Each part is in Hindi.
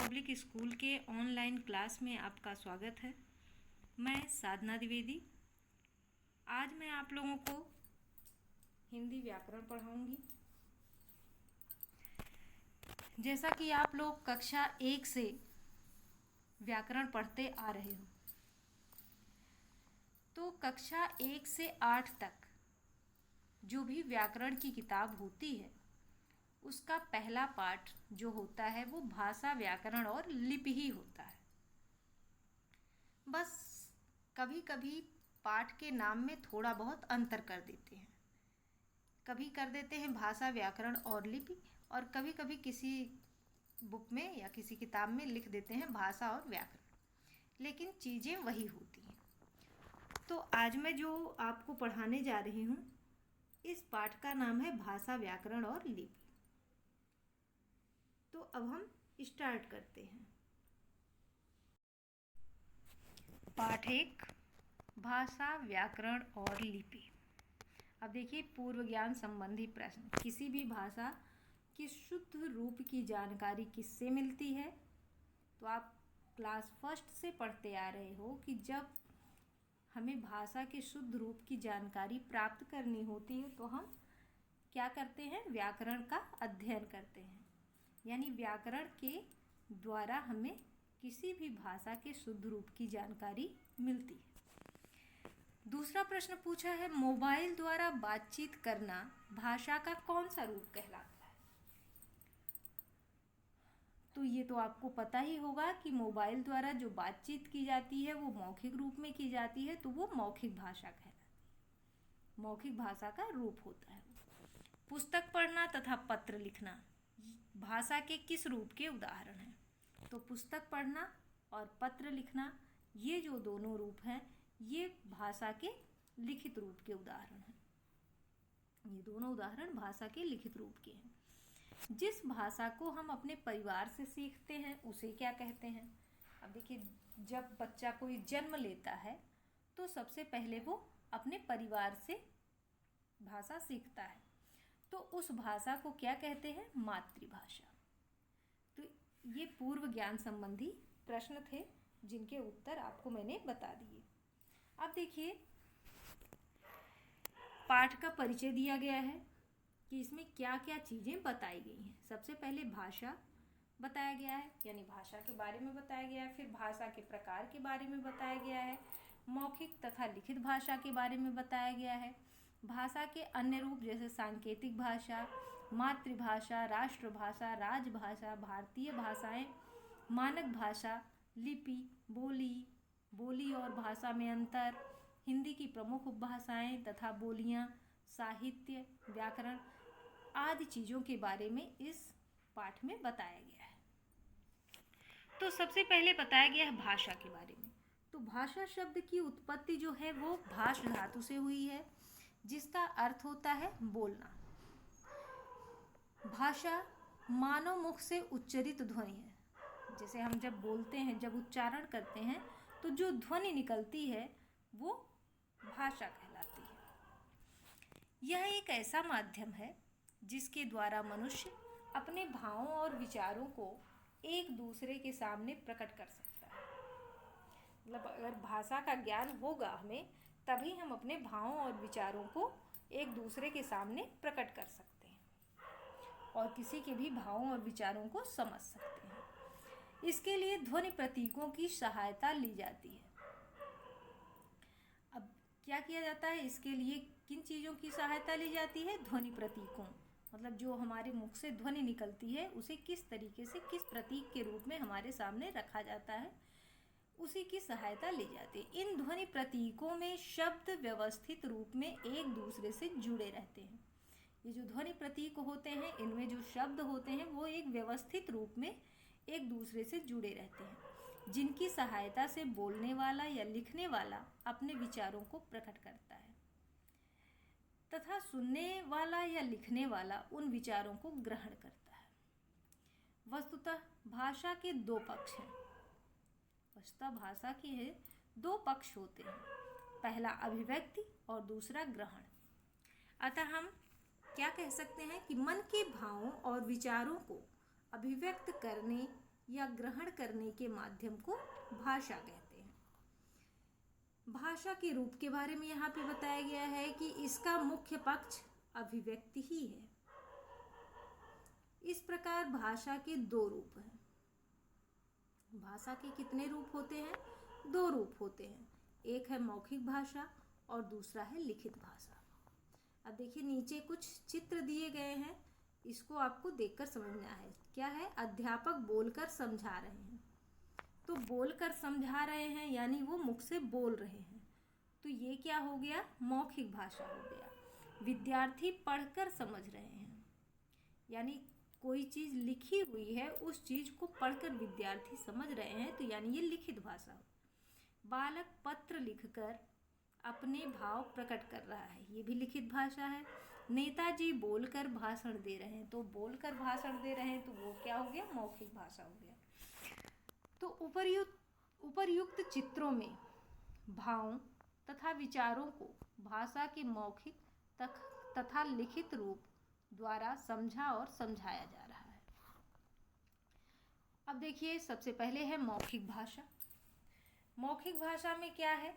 पब्लिक स्कूल के ऑनलाइन क्लास में आपका स्वागत है। मैं साधना द्विवेदी। आज मैं आप लोगों को हिंदी व्याकरण पढ़ाऊंगी। जैसा कि आप लोग कक्षा 1 से व्याकरण पढ़ते आ रहे हो, तो कक्षा 1 से 8 तक जो भी व्याकरण की किताब होती है, उसका पहला पाठ जो होता है वो भाषा, व्याकरण और लिपि ही होता है। बस कभी कभी पाठ के नाम में थोड़ा बहुत अंतर कर देते हैं। कभी कर देते हैं भाषा, व्याकरण और लिपि, और कभी कभी किसी बुक में या किसी किताब में लिख देते हैं भाषा और व्याकरण, लेकिन चीज़ें वही होती हैं। तो आज मैं जो आपको पढ़ाने जा रही हूँ, इस पाठ का नाम है भाषा, व्याकरण और लिपि। तो अब हम स्टार्ट करते हैं। पाठ 1, भाषा, व्याकरण और लिपि। अब देखिए, पूर्व ज्ञान संबंधी प्रश्न। किसी भी भाषा की शुद्ध रूप की जानकारी किससे मिलती है? तो आप क्लास फर्स्ट से पढ़ते आ रहे हो कि जब हमें भाषा के शुद्ध रूप की जानकारी प्राप्त करनी होती है तो हम क्या करते हैं? व्याकरण का अध्ययन करते हैं। यानी व्याकरण के द्वारा हमें किसी भी भाषा के शुद्ध रूप की जानकारी मिलती है। दूसरा प्रश्न पूछा है, मोबाइल द्वारा बातचीत करना भाषा का कौन सा रूप कहलाता है? तो ये तो आपको पता ही होगा कि मोबाइल द्वारा जो बातचीत की जाती है वो मौखिक रूप में की जाती है, तो वो मौखिक भाषा कहलाती है। मौखिक भाषा का रूप होता है। पुस्तक पढ़ना तथा पत्र लिखना भाषा के किस रूप के उदाहरण हैं? तो पुस्तक पढ़ना और पत्र लिखना, ये जो दोनों रूप हैं, ये भाषा के लिखित रूप के उदाहरण हैं। ये दोनों उदाहरण भाषा के लिखित रूप के हैं। जिस भाषा को हम अपने परिवार से सीखते हैं उसे क्या कहते हैं? अब देखिए, जब बच्चा कोई जन्म लेता है तो सबसे पहले वो अपने परिवार से भाषा सीखता है, तो उस भाषा को क्या कहते हैं? मातृभाषा। तो ये पूर्व ज्ञान संबंधी प्रश्न थे जिनके उत्तर आपको मैंने बता दिए। अब देखिए, पाठ का परिचय दिया गया है कि इसमें क्या क्या चीज़ें बताई गई हैं। सबसे पहले भाषा बताया गया है, यानी भाषा के बारे में बताया गया है। फिर भाषा के प्रकार के बारे में बताया गया है। मौखिक तथा लिखित भाषा के बारे में बताया गया है। भाषा के अन्य रूप जैसे सांकेतिक भाषा, मातृभाषा, राष्ट्रभाषा, राजभाषा, भारतीय भाषाएं, मानक भाषा, लिपि, बोली और भाषा में अंतर, हिंदी की प्रमुख उपभाषाएं तथा बोलियां, साहित्य, व्याकरण आदि चीज़ों के बारे में इस पाठ में बताया गया है। तो सबसे पहले बताया गया है भाषा के बारे में। तो भाषा शब्द की उत्पत्ति जो है वो भाष धातु से हुई है, जिसका अर्थ होता है बोलना। भाषा मानव मुख से उच्चरित ध्वनि है। जैसे हम जब बोलते हैं, जब उच्चारण करते हैं, तो जो ध्वनि निकलती है वो भाषा कहलाती है। यह एक ऐसा माध्यम है जिसके द्वारा मनुष्य अपने भावों और विचारों को एक दूसरे के सामने प्रकट कर सकता है। मतलब अगर भाषा का ज्ञान होगा हमें, तभी हम अपने भावों और विचारों को एक दूसरे के सामने प्रकट कर सकते हैं और किसी के भी भावों और विचारों को समझ सकते हैं। इसके लिए ध्वनि प्रतीकों की सहायता ली जाती है। अब क्या किया जाता है? इसके लिए किन चीज़ों की सहायता ली जाती है? ध्वनि प्रतीकों, मतलब जो हमारे मुख से ध्वनि निकलती है उसे किस तरीके से, किस प्रतीक के रूप में हमारे सामने रखा जाता है, उसी की सहायता ली जाती है। इन ध्वनि प्रतीकों में शब्द व्यवस्थित रूप में एक दूसरे से जुड़े रहते हैं। ये जो ध्वनि प्रतीक होते हैं, इनमें जो शब्द होते हैं वो एक व्यवस्थित रूप में एक दूसरे से जुड़े रहते हैं, जिनकी सहायता से बोलने वाला या लिखने वाला अपने विचारों को प्रकट करता है तथा सुनने वाला या लिखने वाला उन विचारों को ग्रहण करता है। वस्तुतः भाषा के दो पक्ष हैं। वस्तुतः भाषा के दो पक्ष होते हैं, पहला अभिव्यक्ति और दूसरा ग्रहण। अतः हम क्या कह सकते हैं कि मन के भावों और विचारों को अभिव्यक्त करने या ग्रहण करने के माध्यम को भाषा कहते हैं। भाषा के रूप के बारे में यहाँ पे बताया गया है कि इसका मुख्य पक्ष अभिव्यक्ति ही है। इस प्रकार भाषा के दो रूप हैं। भाषा के कितने रूप होते हैं? दो रूप होते हैं। एक है मौखिक भाषा और दूसरा है लिखित भाषा। अब देखिए नीचे कुछ चित्र दिए गए हैं, इसको आपको देखकर समझना है। क्या है? अध्यापक बोलकर समझा रहे हैं। तो बोलकर समझा रहे हैं यानी वो मुख से बोल रहे हैं, तो ये क्या हो गया? मौखिक भाषा हो गया। विद्यार्थी पढ़कर समझ रहे हैं, यानी कोई चीज़ लिखी हुई है उस चीज़ को पढ़कर विद्यार्थी समझ रहे हैं, तो यानी ये लिखित भाषा हो। बालक पत्र लिखकर अपने भाव प्रकट कर रहा है, ये भी लिखित भाषा है। नेताजी बोलकर भाषण दे रहे हैं, तो बोलकर भाषण दे रहे हैं तो वो क्या हो गया? मौखिक भाषा हो गया। तो उपर्युक्त चित्रों में भावों तथा विचारों को भाषा के मौखिक तथा लिखित रूप द्वारा समझा और समझाया जा रहा है। अब देखिए सबसे पहले है मौखिक भाषा। मौखिक भाषा में क्या है?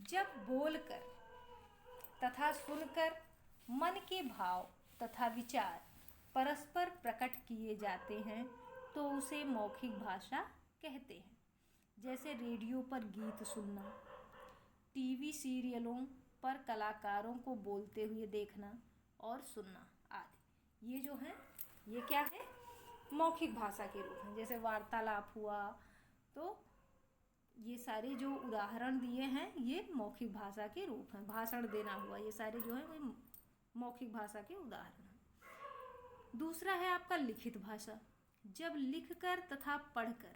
जब बोलकर तथा सुनकर मन के भाव तथा विचार परस्पर प्रकट किए जाते हैं तो उसे मौखिक भाषा कहते हैं। जैसे रेडियो पर गीत सुनना, टीवी सीरियलों पर कलाकारों को बोलते हुए देखना और सुनना आदि, ये जो है ये क्या है? मौखिक भाषा के रूप हैं। जैसे वार्तालाप हुआ, तो ये सारे जो उदाहरण दिए हैं ये मौखिक भाषा के रूप हैं। भाषण देना हुआ, ये सारे जो है वो मौखिक भाषा के उदाहरण हैं। दूसरा है आपका लिखित भाषा। जब लिखकर तथा पढ़कर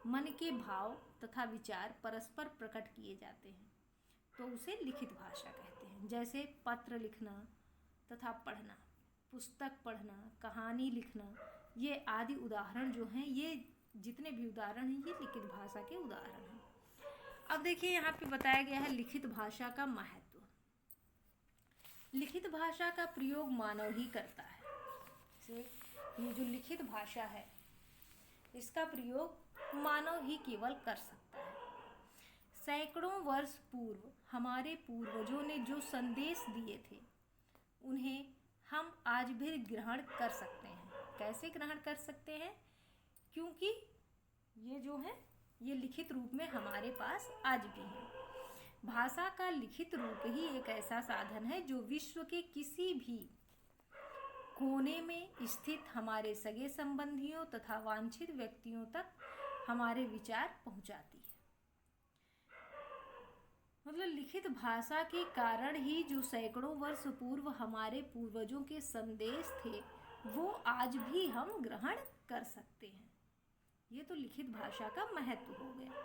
मन के भाव तथा विचार परस्पर प्रकट किए जाते हैं तो उसे लिखित भाषा कहते हैं। जैसे पत्र लिखना तथा पढ़ना, पुस्तक पढ़ना, कहानी लिखना, ये आदि उदाहरण जो हैं, ये जितने भी उदाहरण हैं ये लिखित भाषा के उदाहरण हैं। अब देखिए यहाँ पे बताया गया है लिखित भाषा का महत्व। लिखित भाषा का प्रयोग मानव ही करता है। ये जो लिखित भाषा है इसका प्रयोग मानव ही केवल कर सकता है। सैकड़ों वर्ष पूर्व हमारे पूर्वजों ने जो संदेश दिए थे उन्हें हम आज भी ग्रहण कर सकते हैं। कैसे ग्रहण कर सकते हैं? क्योंकि ये जो है ये लिखित रूप में हमारे पास आज भी है। भाषा का लिखित रूप ही एक ऐसा साधन है जो विश्व के किसी भी कोने में स्थित हमारे सगे संबंधियों तथा वांछित व्यक्तियों तक हमारे विचार पहुंचाती है। मतलब लिखित भाषा के कारण ही जो सैकड़ों वर्ष पूर्व हमारे पूर्वजों के संदेश थे वो आज भी हम ग्रहण कर सकते हैं। ये तो लिखित भाषा का महत्व हो गया।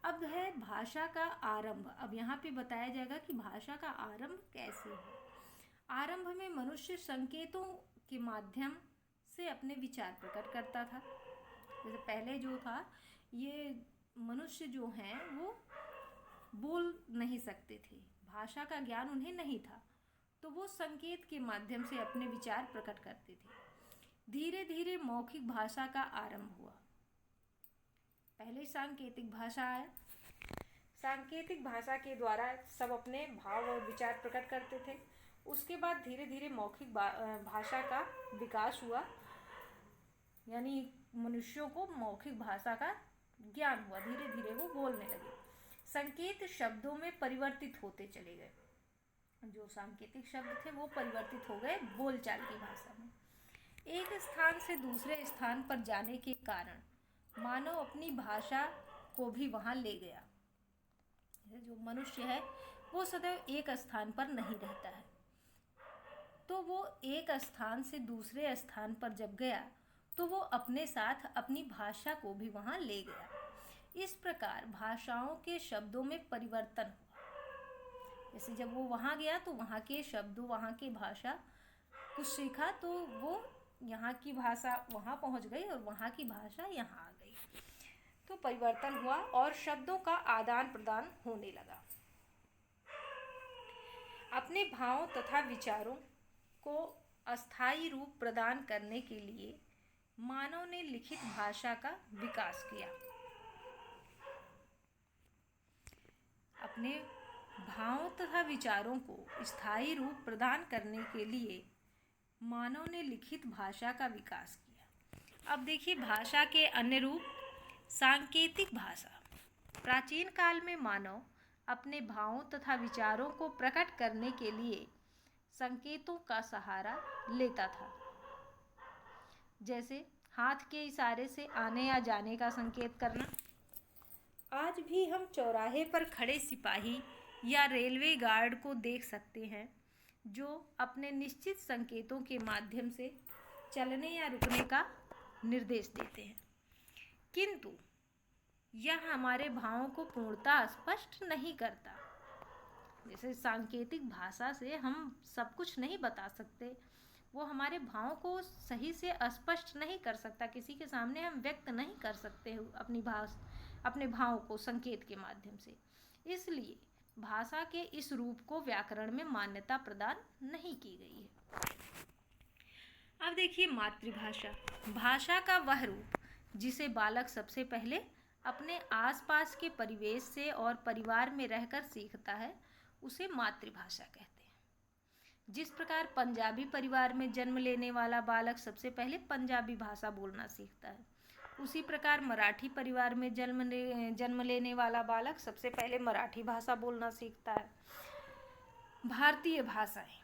अब है भाषा का आरंभ। अब यहाँ पे बताया जाएगा कि भाषा का आरंभ कैसे हो। आरंभ में मनुष्य संकेतों के माध्यम से अपने विचार प्रकट करता था। जैसे पहले जो था ये मनुष्य जो हैं वो बोल नहीं सकते थे, भाषा का ज्ञान उन्हें नहीं था, तो वो संकेत के माध्यम से अपने विचार प्रकट करते थे। धीरे धीरे मौखिक भाषा का आरंभ हुआ। पहले सांकेतिक भाषा आया। सांकेतिक भाषा के द्वारा सब अपने भाव और विचार प्रकट करते थे। उसके बाद धीरे धीरे मौखिक भाषा का विकास हुआ, यानी मनुष्यों को मौखिक भाषा का ज्ञान हुआ, धीरे धीरे वो बोलने लगे। संकेत शब्दों में परिवर्तित होते चले गए। जो सांकेतिक शब्द थे वो परिवर्तित हो गए बोलचाल की भाषा में। एक स्थान से दूसरे स्थान पर जाने के कारण मानव अपनी भाषा को भी वहाँ ले गया। जो मनुष्य है वो सदैव एक स्थान पर नहीं रहता है, तो वो एक स्थान से दूसरे स्थान पर जब गया तो वो अपने साथ अपनी भाषा को भी वहाँ ले गया। इस प्रकार भाषाओं के शब्दों में परिवर्तन हुआ। जैसे जब वो वहाँ गया तो वहाँ के शब्दों, वहाँ की भाषा कुछ सीखा तो वो यहाँ की भाषा वहाँ पहुँच गई और वहाँ की भाषा यहाँ आ गई, तो परिवर्तन हुआ और शब्दों का आदान प्रदान होने लगा। अपने भावों तथा विचारों को अस्थायी रूप प्रदान करने के लिए मानव ने लिखित भाषा का विकास किया। अपने भावों तथा विचारों को स्थायी रूप प्रदान करने के लिए मानव ने लिखित भाषा का विकास किया। अब देखिए भाषा के अन्य रूप। सांकेतिक भाषा। प्राचीन काल में मानव अपने भावों तथा विचारों को प्रकट करने के लिए संकेतों का सहारा लेता था, जैसे हाथ के इशारे से आने या जाने का संकेत करना। आज भी हम चौराहे पर खड़े सिपाही या रेलवे गार्ड को देख सकते हैं, जो अपने निश्चित संकेतों के माध्यम से चलने या रुकने का निर्देश देते हैं, किंतु यह हमारे भावों को पूर्णतः स्पष्ट नहीं करता। जैसे सांकेतिक भाषा से हम सब कुछ नहीं बता सकते, वो हमारे भावों को सही से स्पष्ट नहीं कर सकता, किसी के सामने हम व्यक्त नहीं कर सकते अपने भावों को संकेत के माध्यम से। इसलिए भाषा के इस रूप को व्याकरण में मान्यता प्रदान नहीं की गई है। अब देखिए मातृभाषा। भाषा का वह रूप जिसे बालक सबसे पहले अपने आसपास के परिवेश से और परिवार में रहकर सीखता है, उसे मातृभाषा कहते हैं। जिस प्रकार पंजाबी परिवार में जन्म लेने वाला बालक सबसे पहले पंजाबी भाषा बोलना सीखता है, उसी प्रकार मराठी परिवार में जन्म लेने वाला बालक सबसे पहले मराठी भाषा बोलना सीखता है। भारतीय भाषाएं।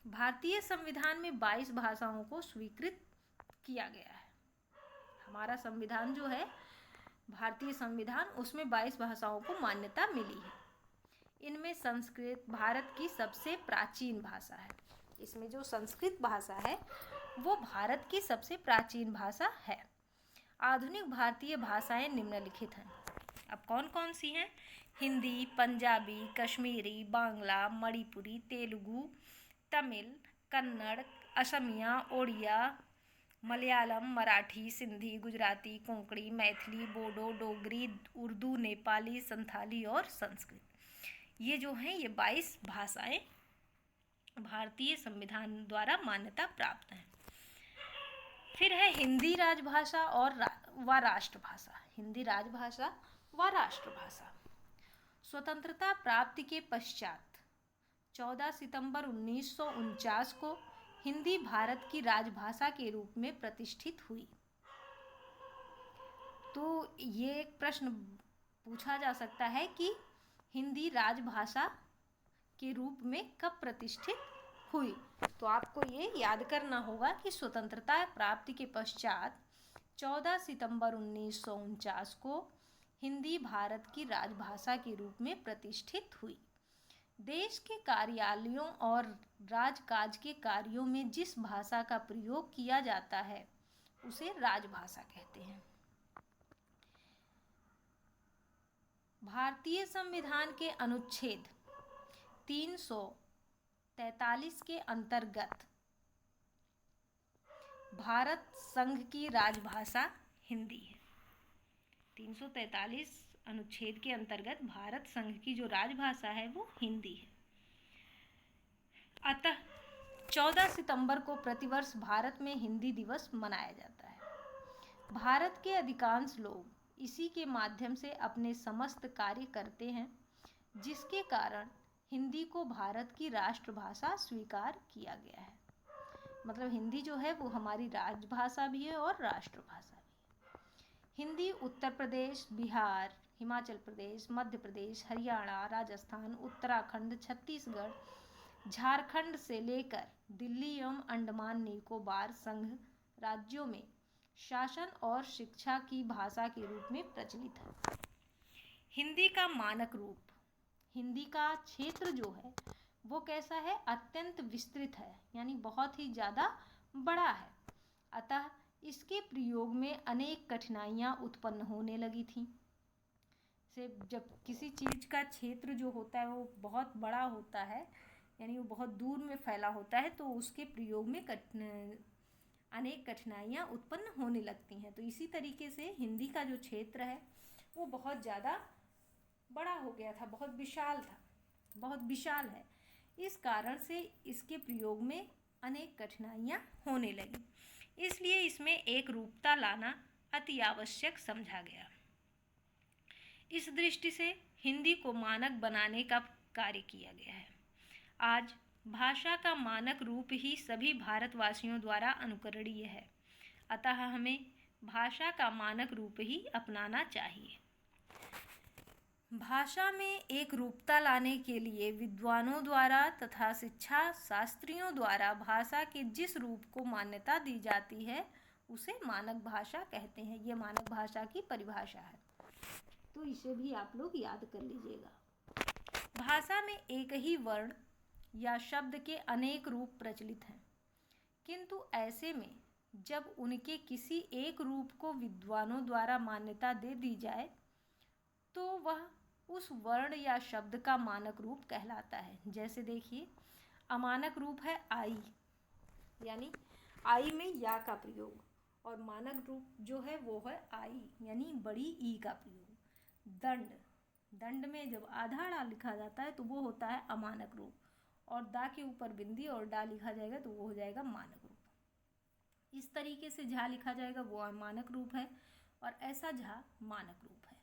भारतीय संविधान में 22 भाषाओं को स्वीकृत किया गया है। हमारा संविधान जो है, भारतीय संविधान, उसमें 22 भाषाओं को मान्यता मिली है। इनमें संस्कृत भारत की सबसे प्राचीन भाषा है। इसमें जो संस्कृत भाषा है वो भारत की सबसे प्राचीन भाषा है। आधुनिक भारतीय भाषाएं निम्नलिखित हैं। अब कौन कौन सी हैं? हिंदी, पंजाबी, कश्मीरी, बांग्ला, मणिपुरी, तेलुगु, तमिल, कन्नड़, असमिया, ओडिया, मलयालम, मराठी, सिंधी, गुजराती, कोंकणी, मैथिली, बोडो, डोगरी, उर्दू, नेपाली, संथाली और संस्कृत। ये जो हैं ये 22 भाषाएं भारतीय संविधान द्वारा मान्यता प्राप्त हैं। फिर है हिंदी राजभाषा और व राष्ट्रभाषा। हिंदी राजभाषा व राष्ट्रभाषा। स्वतंत्रता प्राप्ति के पश्चात 14 सितंबर 1949 को हिंदी भारत की राजभाषा के रूप में प्रतिष्ठित हुई। तो ये एक प्रश्न पूछा जा सकता है कि हिंदी राजभाषा के रूप में कब प्रतिष्ठित हुई। तो आपको ये याद करना होगा कि स्वतंत्रता प्राप्ति के पश्चात 14 सितंबर 1949 को हिंदी भारत की राजभाषा के रूप में प्रतिष्ठित हुई। देश के कार्यालयों और राजकाज के कार्यों में जिस भाषा का प्रयोग किया जाता है उसे राजभाषा कहते हैं। भारतीय संविधान के अनुच्छेद 343 के अंतर्गत भारत संघ की राजभाषा हिंदी है। 343 अनुच्छेद के अंतर्गत भारत संघ की जो राजभाषा है वो हिंदी है। अतः 14 सितंबर को प्रतिवर्ष भारत में हिंदी दिवस मनाया जाता है। भारत के अधिकांश लोग इसी के माध्यम से अपने समस्त कार्य करते हैं, जिसके कारण हिंदी को भारत की राष्ट्रभाषा स्वीकार किया गया है। मतलब हिंदी जो है वो हमारी राजभाषा भी है और राष्ट्रभाषा भी है। हिंदी उत्तर प्रदेश, बिहार, हिमाचल प्रदेश, मध्य प्रदेश, हरियाणा, राजस्थान, उत्तराखंड, छत्तीसगढ़, झारखंड से लेकर दिल्ली एवं अंडमान निकोबार संघ राज्यों में शासन और शिक्षा की भाषा के रूप में प्रचलित है। हिंदी का मानक रूप। हिंदी का क्षेत्र जो है वो कैसा है? अत्यंत विस्तृत है, यानी बहुत ही ज़्यादा बड़ा है। अतः इसके प्रयोग में अनेक कठिनाइयाँ उत्पन्न होने लगी थीं। से जब किसी चीज़ का क्षेत्र जो होता है वो बहुत बड़ा होता है, यानी वो बहुत दूर में फैला होता है, तो उसके प्रयोग में अनेक कठिनाइयाँ उत्पन्न होने लगती हैं। तो इसी तरीके से हिंदी का जो क्षेत्र है वो बहुत ज़्यादा बड़ा हो गया था, बहुत विशाल है। इस कारण से इसके प्रयोग में अनेक कठिनाइयाँ होने लगी। इसलिए इसमें एक रूपता लाना अति आवश्यक समझा गया। इस दृष्टि से हिंदी को मानक बनाने का कार्य किया गया है। आज भाषा का मानक रूप ही सभी भारतवासियों द्वारा अनुकरणीय है, अतः हमें भाषा का मानक रूप ही अपनाना चाहिए। भाषा में एक रूपता लाने के लिए विद्वानों द्वारा तथा शिक्षा शास्त्रियों द्वारा भाषा के जिस रूप को मान्यता दी जाती है उसे मानक भाषा कहते हैं। ये मानक भाषा की परिभाषा है, तो इसे भी आप लोग याद कर लीजिएगा। भाषा में एक ही वर्ण या शब्द के अनेक रूप प्रचलित हैं, किंतु ऐसे में जब उनके किसी एक रूप को विद्वानों द्वारा मान्यता दे दी जाए तो वह उस वर्ण या शब्द का मानक रूप कहलाता है। जैसे देखिए, अमानक रूप है आई, यानी आई में या का प्रयोग, और मानक रूप जो है वो है आई यानी बड़ी ई का प्रयोग। दंड, दंड में जब आधा डा लिखा जाता है तो वो होता है अमानक रूप, और दा के ऊपर बिंदी और डा लिखा जाएगा तो वो हो जाएगा मानक रूप। इस तरीके से झा लिखा जाएगा वो अमानक रूप है, और ऐसा झा मानक रूप है।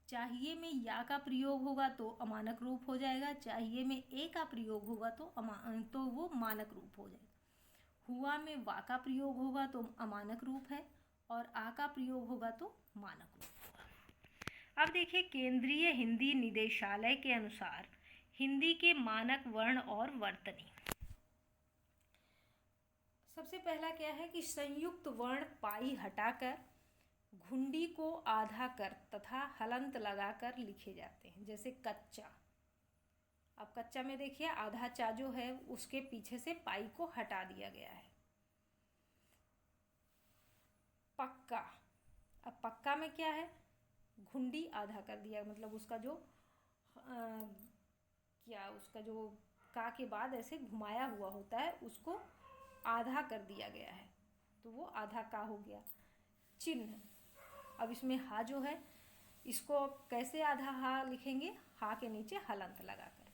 चाहिए में या का प्रयोग होगा तो अमानक रूप हो जाएगा, चाहिए में ए का प्रयोग होगा तो वो मानक रूप हो जाएगा। हुआ में वा का प्रयोग होगा तो अमानक रूप है, और आ का प्रयोग होगा तो मानक रूप होगा। अब देखिए, केंद्रीय हिंदी निदेशालय के अनुसार हिंदी के मानक वर्ण और वर्तनी। सबसे पहला क्या है कि संयुक्त वर्ण पाई हटाकर घुंडी को आधा कर तथा हलंत लगाकर लिखे जाते हैं। जैसे कच्चा, अब कच्चा में देखिए आधा चा जो है उसके पीछे से पाई को हटा दिया गया है। पक्का, अब पक्का में क्या है, घुंडी आधा कर दिया, मतलब उसका जो उसका जो का के बाद ऐसे घुमाया हुआ होता है उसको आधा कर दिया गया है, तो वो आधा का हो गया। चिन्ह, अब इसमें हा जो है इसको कैसे आधा हा लिखेंगे, हा के नीचे हलंत लगाकर,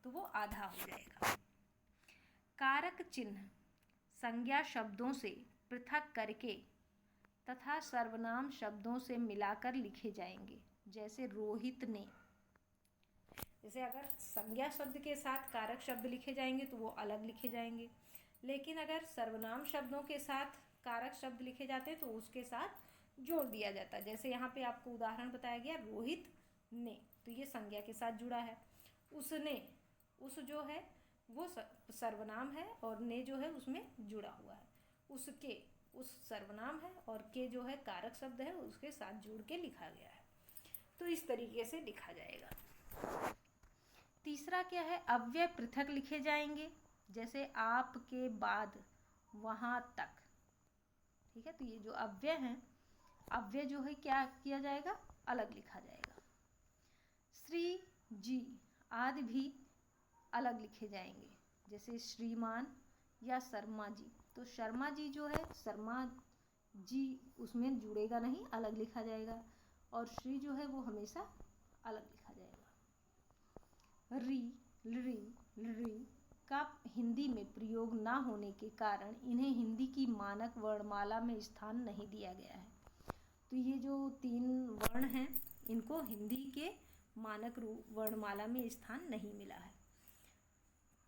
तो वो आधा हो जाएगा। कारक चिन्ह संज्ञा शब्दों से पृथक करके तथा सर्वनाम शब्दों से मिलाकर लिखे जाएंगे। जैसे रोहित ने, जैसे अगर संज्ञा शब्द के साथ कारक शब्द लिखे जाएंगे तो वो अलग लिखे जाएंगे, लेकिन अगर सर्वनाम शब्दों के साथ कारक शब्द लिखे जाते हैं तो उसके साथ जोड़ दिया जाता है। जैसे यहाँ पे आपको उदाहरण बताया गया रोहित ने, तो ये संज्ञा के साथ जुड़ा है। उसने, उस जो है वो सर्वनाम है और ने जो है उसमें जुड़ा हुआ है। उसके, उस सर्वनाम है और के जो है कारक शब्द है उसके साथ जोड़ के लिखा गया है, तो इस तरीके से लिखा जाएगा। तीसरा क्या है, अव्यय पृथक लिखे जाएंगे। जैसे आपके बाद वहाँ तक, ठीक है, तो ये जो अव्यय हैं, अव्यय जो है क्या किया जाएगा, अलग लिखा जाएगा। श्री जी आदि भी अलग लिखे जाएंगे। जैसे श्रीमान या शर्मा जी, तो शर्मा जी जो है शर्मा जी उसमें जुड़ेगा नहीं, अलग लिखा जाएगा, और श्री जो है वो हमेशा अलग लिखा जाएगा। री, ली, ली का हिंदी में प्रयोग ना होने के कारण इन्हें हिंदी की मानक वर्णमाला में स्थान नहीं दिया गया है। तो ये जो 3 वर्ण हैं इनको हिंदी के मानक वर्णमाला में स्थान नहीं मिला है।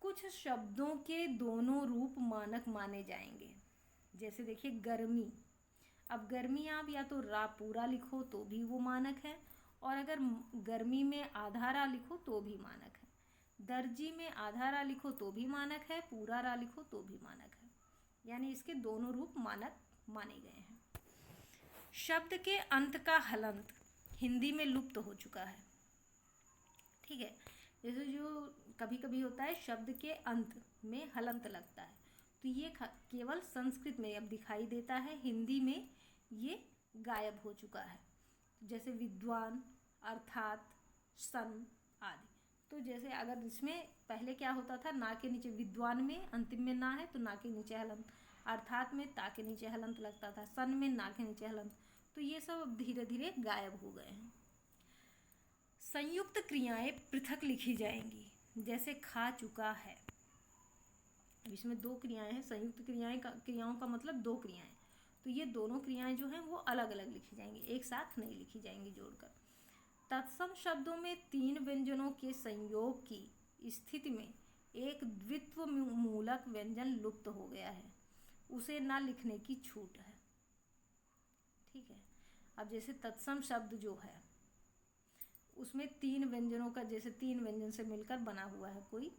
कुछ शब्दों के दोनों रूप मानक माने जाएंगे। जैसे देखिए गर्मी, अब गर्मी आप या तो रा पूरा लिखो तो भी वो मानक है, और अगर गर्मी में आधा रा लिखो तो भी मानक है। दर्जी में आधा रा लिखो तो भी मानक है, पूरा रा लिखो तो भी मानक है, यानी इसके दोनों रूप मानक माने गए हैं। शब्द के अंत का हलंत हिंदी में लुप्त हो चुका है, ठीक है। जैसे जो कभी कभी होता है शब्द के अंत में हलंत लगता है, तो ये केवल संस्कृत में अब दिखाई देता है, हिंदी में ये गायब हो चुका है। जैसे विद्वान, अर्थात, सन आदि। तो जैसे अगर इसमें पहले क्या होता था, ना के नीचे, विद्वान में अंतिम में ना है तो ना के नीचे हलंत, अर्थात में ता के नीचे हलंत लगता था, सन में ना के नीचे हलंत, तो ये सब अब धीरे धीरे गायब हो गए हैं। संयुक्त क्रियाएं पृथक लिखी जाएंगी। जैसे खा चुका है, इसमें 2 क्रियाएं हैं। संयुक्त क्रियाओं का मतलब 2 क्रियाएं, तो ये दोनों क्रियाएं जो हैं वो अलग अलग लिखी जाएंगी, एक साथ नहीं लिखी जाएंगी जोड़कर। तत्सम शब्दों में 3 व्यंजनों के संयोग की स्थिति में एक द्वित्व मूलक व्यंजन लुप्त हो गया है, उसे ना लिखने की छूट है। ठीक है, अब जैसे तत्सम शब्द जो है उसमें 3 व्यंजनों का, जैसे 3 व्यंजन से मिलकर बना हुआ है कोई,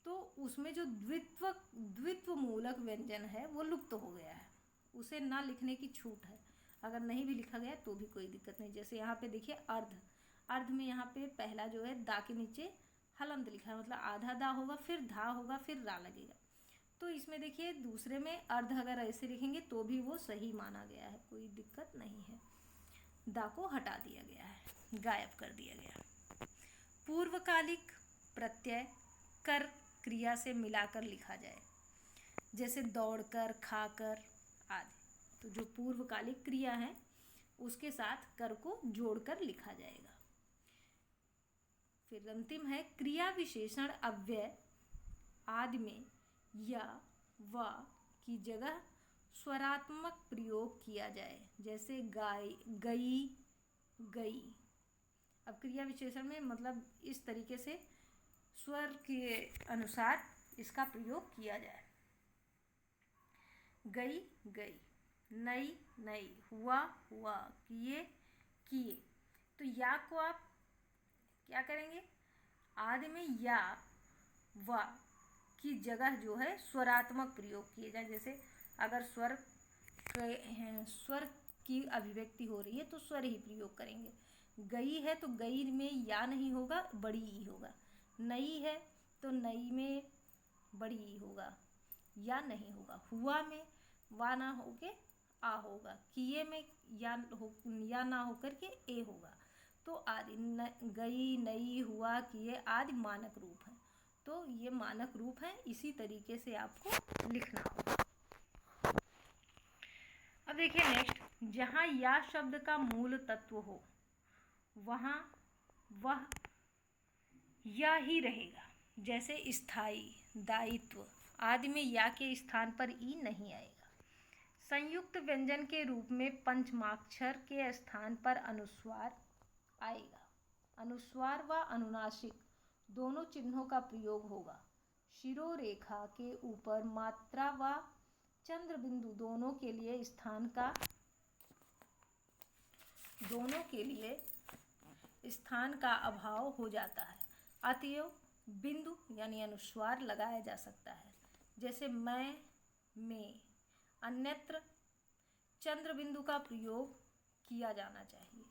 तो उसमें जो द्वित्व मूलक व्यंजन है वो लुप्त हो गया है, उसे ना लिखने की छूट है। अगर नहीं भी लिखा गया तो भी कोई दिक्कत नहीं। जैसे यहाँ पे देखिए अर्ध में यहाँ पे पहला जो है दा के नीचे हलंत लिखा है, मतलब आधा दा होगा, फिर धा होगा, फिर रा लगेगा। तो इसमें देखिए दूसरे में अर्ध अगर ऐसे लिखेंगे तो भी वो सही माना गया है, कोई दिक्कत नहीं है। दा को हटा दिया गया है, गायब कर दिया गया। पूर्वकालिक प्रत्यय कर क्रिया से मिलाकर लिखा जाए, जैसे दौड़कर, खाकर आदि। तो जो पूर्वकालिक क्रिया है उसके साथ कर को जोड़कर लिखा जाएगा। फिर अंतिम है क्रिया विशेषण अव्यय आदि में या व की जगह स्वरात्मक प्रयोग किया जाए, जैसे गाय, गई, गई। अब क्रिया विशेषण में मतलब इस तरीके से स्वर के अनुसार इसका प्रयोग किया जाए। गई, गई, नई, नई, हुआ, हुआ, किए, किए। तो या को आप क्या करेंगे, आदि में या व की जगह जो है स्वरात्मक प्रयोग किए जाए। जैसे अगर स्वर की अभिव्यक्ति हो रही है तो स्वर ही प्रयोग करेंगे। गई है तो गई में या नहीं होगा, बड़ी ई होगा। नई है तो नई में बड़ी ई होगा, या नहीं होगा। हुआ में वा ना होके आ होगा। किए में या ना होकर के ए होगा। तो आदि गई, नई, हुआ, किए आदि मानक रूप है। तो ये मानक रूप है, इसी तरीके से आपको लिखना होगा। अब देखिए नेक्स्ट, जहाँ या शब्द का मूल तत्व हो वहाँ वह या ही रहेगा। जैसे स्थायी, दायित्व आदि में या के स्थान पर ई नहीं आएगा। संयुक्त व्यंजन के रूप में पंचमाक्षर के स्थान पर अनुस्वार आएगा। अनुस्वार व अनुनासिक दोनों चिन्हों का प्रयोग होगा। शिरोरेखा के ऊपर मात्रा व चंद्र बिंदु दोनों के लिए स्थान का अभाव हो जाता है। अतएव बिंदु यानी अनुस्वार लगाया जा सकता है। जैसे मैं, में। अन्यत्र चंद्र बिंदु का प्रयोग किया जाना चाहिए।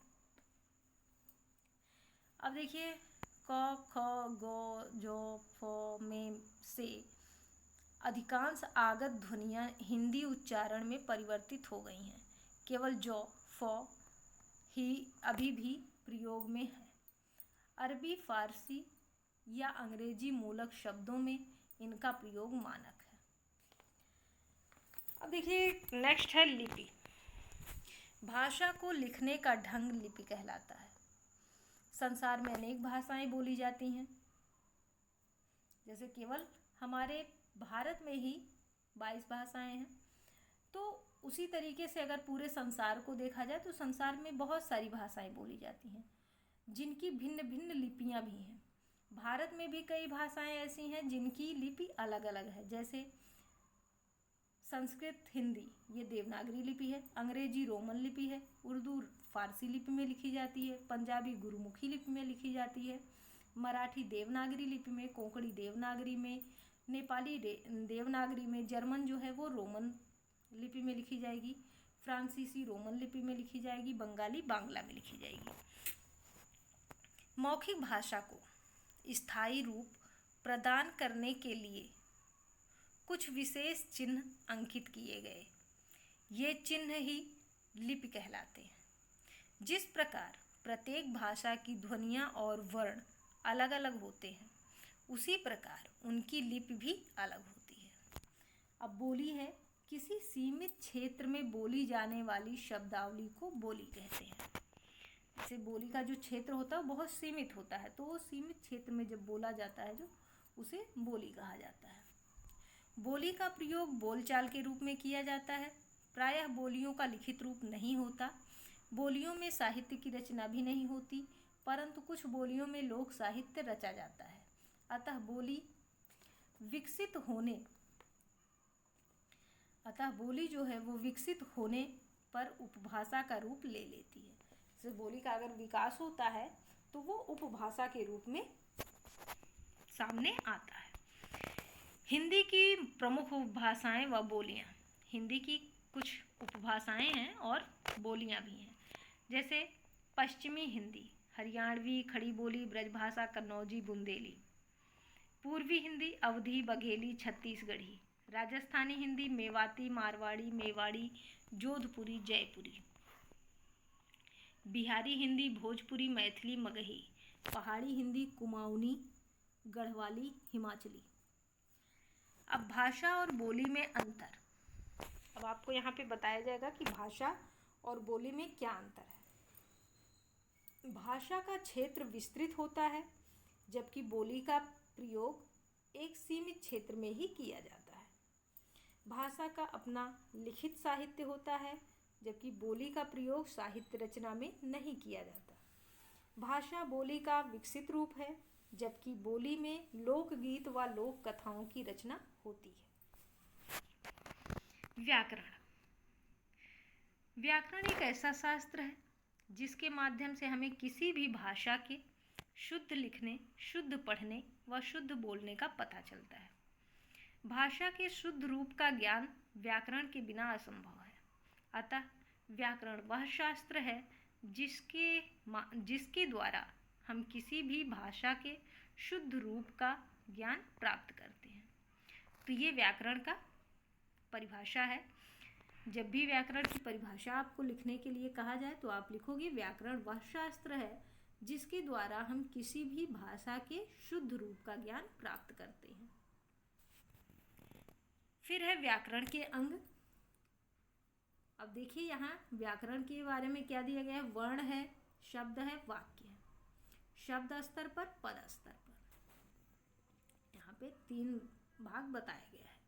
अब देखिए क, ख, ग, जो, फ में से अधिकांश आगत ध्वनियाँ हिंदी उच्चारण में परिवर्तित हो गई हैं। केवल जो, फ ही अभी भी प्रयोग में है। अरबी, फारसी या अंग्रेजी मूलक शब्दों में इनका प्रयोग मानक है। अब देखिए नेक्स्ट है लिपि। भाषा को लिखने का ढंग लिपि कहलाता है। संसार में अनेक भाषाएं बोली जाती हैं। जैसे केवल हमारे भारत में ही 22 भाषाएं हैं, तो उसी तरीके से अगर पूरे संसार को देखा जाए तो संसार में बहुत सारी भाषाएं बोली जाती हैं, जिनकी भिन्न भिन्न लिपियां भी हैं। भारत में भी कई भाषाएं ऐसी हैं जिनकी लिपि अलग अलग है। जैसे संस्कृत, हिंदी ये देवनागरी लिपि है, अंग्रेजी रोमन लिपि है, उर्दू फारसी लिपि में लिखी जाती है, पंजाबी गुरुमुखी लिपि में लिखी जाती है, मराठी देवनागरी लिपि में, कोंकणी देवनागरी में, नेपाली देवनागरी में, जर्मन जो है वो रोमन लिपि में लिखी जाएगी, फ्रांसीसी रोमन लिपि में लिखी जाएगी, बंगाली बांग्ला में लिखी जाएगी। मौखिक भाषा को स्थायी रूप प्रदान करने के लिए कुछ विशेष चिन्ह अंकित किए गए। ये चिन्ह ही लिपि कहलाते हैं। जिस प्रकार प्रत्येक भाषा की ध्वनियाँ और वर्ण अलग अलग होते हैं, उसी प्रकार उनकी लिपि भी अलग होती है। अब बोली है, किसी सीमित क्षेत्र में बोली जाने वाली शब्दावली को बोली कहते हैं। जैसे बोली का जो क्षेत्र होता है वो बहुत सीमित होता है, तो वो सीमित क्षेत्र में जब बोला जाता है जो, उसे बोली कहा जाता है। बोली का प्रयोग बोलचाल के रूप में किया जाता है। प्रायः बोलियों का लिखित रूप नहीं होता। बोलियों में साहित्य की रचना भी नहीं होती, परंतु कुछ बोलियों में लोक साहित्य रचा जाता है। अतः बोली जो है वो विकसित होने पर उपभाषा का रूप ले लेती है। जैसे बोली का अगर विकास होता है तो वो उपभाषा के रूप में सामने आता है। हिंदी की प्रमुख उपभाषाएं व बोलियां। हिंदी की कुछ उपभाषाएं हैं और बोलियां भी हैं। जैसे पश्चिमी हिंदी, हरियाणवी, खड़ी बोली, ब्रजभाषा, कन्नौजी, बुंदेली। पूर्वी हिंदी, अवधी, बघेली, छत्तीसगढ़ी। राजस्थानी हिंदी, मेवाती, मारवाड़ी, मेवाड़ी, जोधपुरी, जयपुरी। बिहारी हिंदी, भोजपुरी, मैथिली, मगही। पहाड़ी हिंदी, कुमाऊनी, गढ़वाली, हिमाचली। अब भाषा और बोली में अंतर। अब आपको यहाँ पे बताया जाएगा कि भाषा और बोली में क्या अंतर है। भाषा का क्षेत्र विस्तृत होता है, जबकि बोली का प्रयोग एक सीमित क्षेत्र में ही किया जाता है। भाषा का अपना लिखित साहित्य होता है, जबकि बोली का प्रयोग साहित्य रचना में नहीं किया जाता। भाषा बोली का विकसित रूप है, जबकि बोली में लोकगीत व लोक कथाओं की रचना होती है। व्याकरण। व्याकरण एक ऐसा शास्त्र है जिसके माध्यम से हमें किसी भी भाषा के शुद्ध लिखने, शुद्ध पढ़ने व शुद्ध बोलने का पता चलता है। भाषा के शुद्ध रूप का ज्ञान व्याकरण के बिना असंभव है। अतः व्याकरण वह शास्त्र है जिसके द्वारा हम किसी भी भाषा के शुद्ध रूप का ज्ञान प्राप्त करते हैं। तो ये व्याकरण का परिभाषा है। जब भी व्याकरण की परिभाषा आपको लिखने के लिए कहा जाए तो आप लिखोगे व्याकरण वह शास्त्र है जिसके द्वारा हम किसी भी भाषा के शुद्ध रूप का ज्ञान प्राप्त करते हैं। फिर है व्याकरण के अंग। अब देखिए यहाँ व्याकरण के बारे में क्या दिया गया है। वर्ण है, शब्द है, वाक्य है। शब्द स्तर पर, पद स्तर पर, यहाँ पे 3 भाग बताया गया है।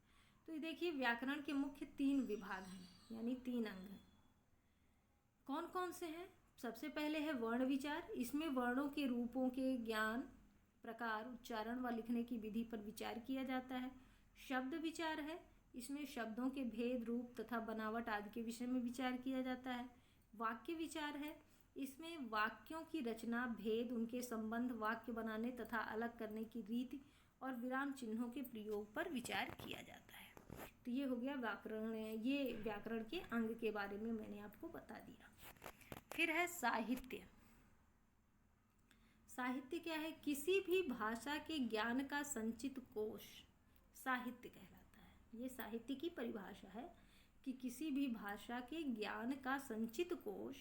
तो देखिए व्याकरण के मुख्य 3 विभाग हैं, यानी 3 अंग हैं। कौन कौन से हैं? सबसे पहले है वर्ण विचार। इसमें वर्णों के रूपों के ज्ञान, प्रकार, उच्चारण व लिखने की विधि पर विचार किया जाता है। शब्द विचार है। इसमें शब्दों के भेद, रूप तथा बनावट आदि के विषय में विचार किया जाता है। वाक्य विचार है। इसमें वाक्यों की रचना, भेद, उनके संबंध, वाक्य बनाने तथा अलग करने की रीति और विराम चिन्हों के प्रयोग पर विचार किया जाता है। तो ये हो गया व्याकरण। ये व्याकरण के अंग के बारे में मैंने आपको बता दिया। फिर है साहित्य। साहित्य क्या है? किसी भी भाषा के ज्ञान का संचित कोश साहित्य कहलाता है। ये साहित्य की परिभाषा है कि किसी भी भाषा के ज्ञान का संचित कोश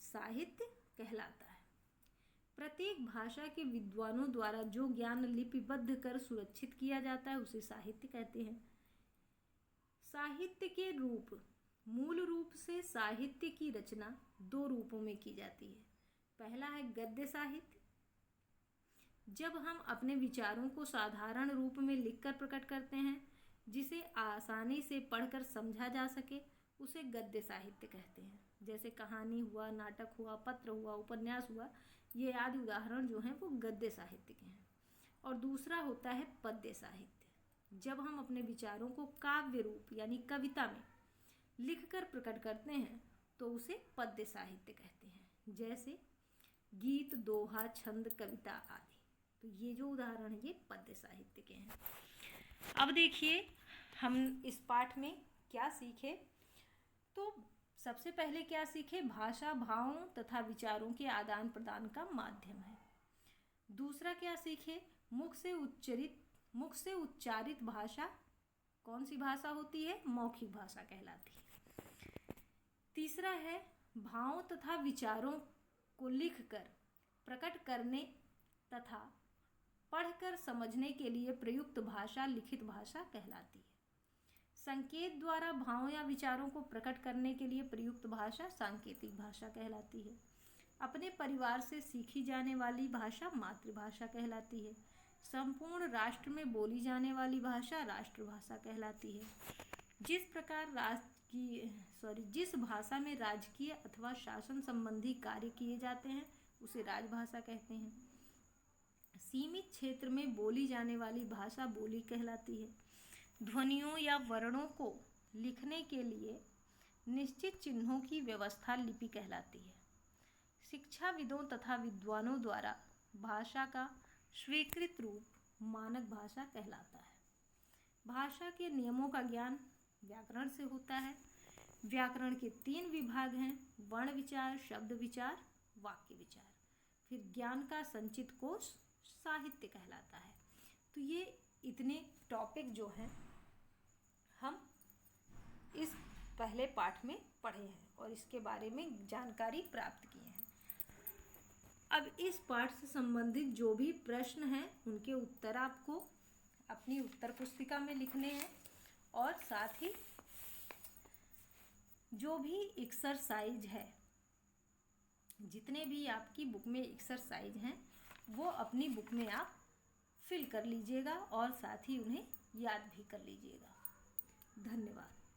साहित्य कहलाता है। प्रत्येक भाषा के विद्वानों द्वारा जो ज्ञान लिपिबद्ध कर सुरक्षित किया जाता है उसे साहित्य कहते हैं। साहित्य के रूप। मूल रूप से साहित्य की रचना 2 रूपों में की जाती है। पहला है गद्य साहित्य। जब हम अपने विचारों को साधारण रूप में लिखकर प्रकट करते हैं, जिसे आसानी से पढ़कर समझा जा सके, उसे गद्य साहित्य कहते हैं। जैसे कहानी हुआ, नाटक हुआ, पत्र हुआ, उपन्यास हुआ, ये आदि उदाहरण जो हैं वो गद्य साहित्य के हैं। और दूसरा होता है पद्य साहित्य। जब हम अपने विचारों को काव्य रूप यानी कविता में लिखकर प्रकट करते हैं तो उसे पद्य साहित्य कहते हैं। जैसे गीत, दोहा, छंद, कविता आदि। तो ये जो उदाहरण है ये पद्य साहित्य के हैं। अब देखिए हम इस पाठ में क्या सीखे। तो सबसे पहले क्या सीखे? भाषा भावों तथा विचारों के आदान प्रदान का माध्यम है। दूसरा क्या सीखे? मुख से उच्चारित भाषा कौन सी भाषा होती है? मौखिक भाषा कहलाती है। तीसरा है भावों तथा विचारों को लिखकर प्रकट करने तथा पढ़कर समझने के लिए प्रयुक्त भाषा लिखित भाषा कहलाती है। संकेत द्वारा भावों या विचारों को प्रकट करने के लिए प्रयुक्त भाषा सांकेतिक भाषा कहलाती है। अपने परिवार से सीखी जाने वाली भाषा मातृभाषा कहलाती है। संपूर्ण राष्ट्र में बोली जाने वाली भाषा राष्ट्रभाषा कहलाती है। जिस भाषा में राजकीय अथवा शासन संबंधी कार्य किए जाते हैं उसे राजभाषा कहते हैं। सीमित क्षेत्र में बोली जाने वाली भाषा बोली कहलाती है। ध्वनियों या वर्णों को लिखने के लिए निश्चित चिन्हों की व्यवस्था लिपि कहलाती है। शिक्षाविदों तथा विद्वानों द्वारा भाषा का स्वीकृत रूप मानक भाषा कहलाता है। भाषा के नियमों का ज्ञान व्याकरण से होता है। व्याकरण के 3 विभाग हैं: वर्ण विचार, शब्द विचार, वाक्य विचार। फिर ज्ञान का संचित कोश साहित्य कहलाता है। तो ये इतने टॉपिक जो हैं हम इस पहले पाठ में पढ़े हैं और इसके बारे में जानकारी प्राप्त की है। अब इस पाठ से संबंधित जो भी प्रश्न हैं उनके उत्तर आपको अपनी उत्तर पुस्तिका में लिखने हैं और साथ ही जो भी एक्सरसाइज है, जितने भी आपकी बुक में एक्सरसाइज हैं वो अपनी बुक में आप फिल कर लीजिएगा और साथ ही उन्हें याद भी कर लीजिएगा। धन्यवाद।